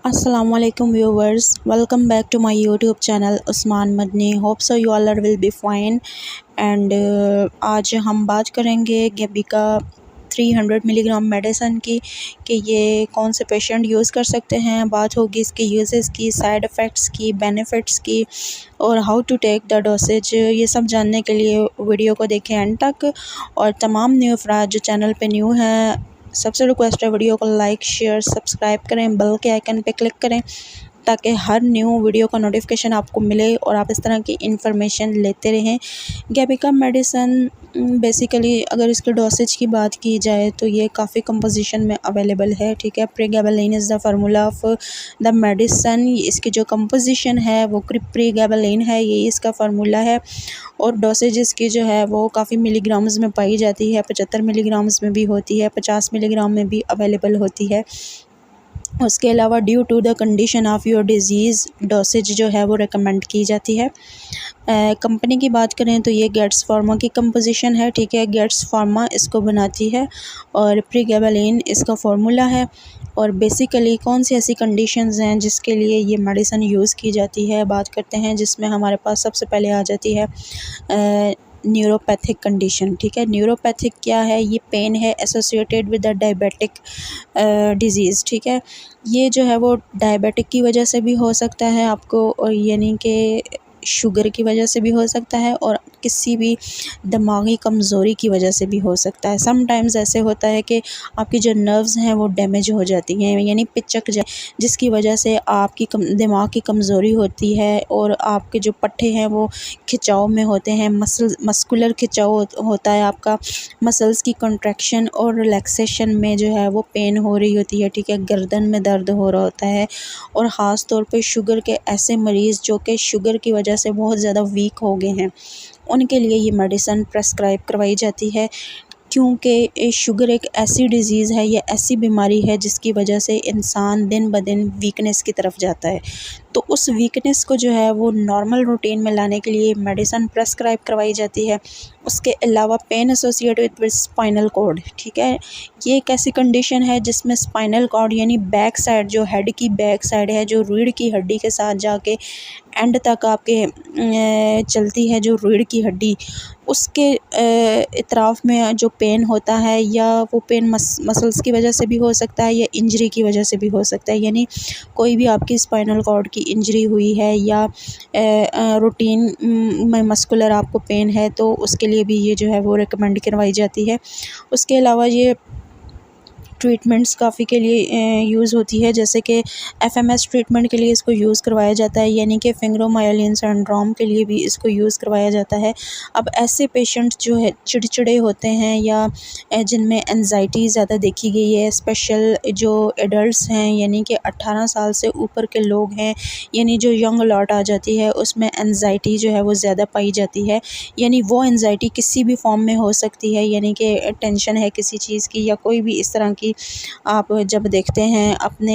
Assalamualaikum viewers, welcome back to my YouTube channel Usman Madani. Hope so you all will be fine and आज हम बात करेंगे गेबिका 300 milligram medicine की कि ये कौन से पेशेंट यूज़ कर सकते हैं। बात होगी इसके यूजेस की, साइड इफ़ेक्ट्स की, बेनिफिट्स की और how to take the dosage. ये सब जानने के लिए वीडियो को देखें एंड तक। और तमाम न्यू अफराद जो चैनल पे न्यू हैं, सबसे रिक्वेस्ट है वीडियो को लाइक शेयर सब्सक्राइब करें, बेल के आइकन पे क्लिक करें ताकि हर न्यू वीडियो का नोटिफिकेशन आपको मिले और आप इस तरह की इंफॉर्मेशन लेते रहें। गेबिका मेडिसन बेसिकली अगर इसके डोसेज की बात की जाए तो ये काफ़ी कंपोजिशन में अवेलेबल है, ठीक है। Pregabalin is the formula of the medicine. इसकी जो कंपोजिशन है वो प्रीगैबलिन है, ये इसका फार्मूला है। और डोसेज इसकी जो है वो काफ़ी मिलीग्राम्स में पाई जाती है, 75 मिलीग्राम्स में भी होती है, 50 मिलीग्राम में भी अवेलेबल होती है। उसके अलावा due to the condition of your disease dosage जो है वो रिकमेंड की जाती है। कंपनी की बात करें तो ये गेट्स फार्मा की कंपोजिशन है, ठीक है। गेट्स फार्मा इसको बनाती है और प्रीगैबलिन इसका फार्मूला है। और बेसिकली कौन सी ऐसी कंडीशंस हैं जिसके लिए ये मेडिसिन यूज़ की जाती है, बात करते हैं। जिसमें हमारे पास सबसे पहले आ जाती है न्यूरोपैथिक कंडीशन, ठीक है। न्यूरोपैथिक क्या है? ये पेन है associated with the diabetic disease, ठीक है। ये जो है वो डायबिटिक की वजह से भी हो सकता है आपको, और यानी कि शुगर की वजह से भी हो सकता है और किसी भी दिमागी कमज़ोरी की वजह से भी हो सकता है। समटाइम्स ऐसे होता है कि आपकी जो नर्व्स हैं वो डैमेज हो जाती हैं, यानी पिचक जाए, जिसकी वजह से आपकी दिमाग की कमज़ोरी होती है और आपके जो पट्टे हैं वो खिंचाव में होते हैं। मस्कुलर खिंचाव होता है, आपका मसल्स की कंट्रैक्शन और रिलैक्सेशन में जो है वो पेन हो रही होती है, ठीक है। गर्दन में दर्द हो रहा होता है। और ख़ास तौर पे शुगर के ऐसे मरीज़ जो कि शुगर की वजह से बहुत ज़्यादा वीक हो गए हैं, उनके लिए ये मेडिसिन प्रेस्क्राइब करवाई जाती है, क्योंकि शुगर एक ऐसी डिज़ीज़ है, या ऐसी बीमारी है जिसकी वजह से इंसान दिन ब दिन वीकनेस की तरफ जाता है। तो उस वीकनेस को जो है वो नॉर्मल रूटीन में लाने के लिए मेडिसिन प्रेस्क्राइब करवाई जाती है। उसके अलावा pain associated with spinal cord, ठीक है। ये एक ऐसी कंडीशन है जिसमें स्पाइनल कॉर्ड यानी बैक साइड, जो हेड की बैक साइड है, जो रीढ़ की हड्डी के साथ जाके एंड तक आपके चलती है, जो रीढ़ की हड्डी, उसके इतराफ़ में जो पेन होता है, या वो पेन मसल्स की वजह से भी हो सकता है या इंजरी की वजह से भी हो सकता है। यानी कोई भी आपकी स्पाइनल कॉर्ड की इंजरी हुई है या रूटीन में मस्कुलर आपको पेन है, तो उसके लिए भी ये जो है वो रिकमेंड करवाई जाती है। उसके अलावा ये ट्रीटमेंट्स काफ़ी के लिए यूज़ होती है, जैसे कि एफएमएस ट्रीटमेंट के लिए इसको यूज़ करवाया जाता है, यानी कि फिंगरोमाइलिन सिंड्रोम के लिए भी इसको यूज़ करवाया जाता है। अब ऐसे पेशेंट्स जो है चिड़चिड़े होते हैं या जिनमें एंजाइटी ज़्यादा देखी गई है, स्पेशल जो एडल्ट्स हैं यानी कि 18 साल से ऊपर के लोग हैं, यानी जो यंग लॉट आ जाती है, उसमें एंजाइटी जो है वो ज़्यादा पाई जाती है। यानी वो एंजाइटी किसी भी फॉर्म में हो सकती है, यानी कि टेंशन है किसी चीज़ की या कोई भी इस तरह की आप जब देखते हैं अपने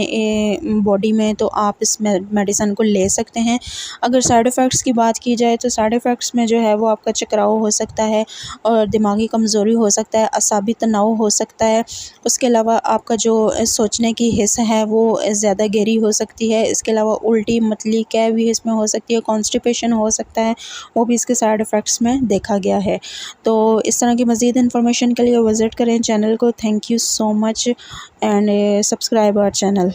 बॉडी में, तो आप इस मेडिसिन को ले सकते हैं। अगर साइड इफ़ेक्ट्स की बात की जाए तो साइड इफ़ेक्ट्स में जो है वो आपका चकराव हो सकता है और दिमागी कमज़ोरी हो सकता है, असाबी तनाव हो सकता है। उसके अलावा आपका जो सोचने की हिस्स है वो ज़्यादा गहरी हो सकती है। इसके अलावा उल्टी मतली कै भी इसमें हो सकती है, कॉन्स्टिपेशन हो सकता है, वो भी इसके साइड इफ़ेक्ट्स में देखा गया है। तो इस तरह की मज़ीद इन्फॉर्मेशन के लिए विज़िट करें चैनल को। Thank you so much and subscribe our channel.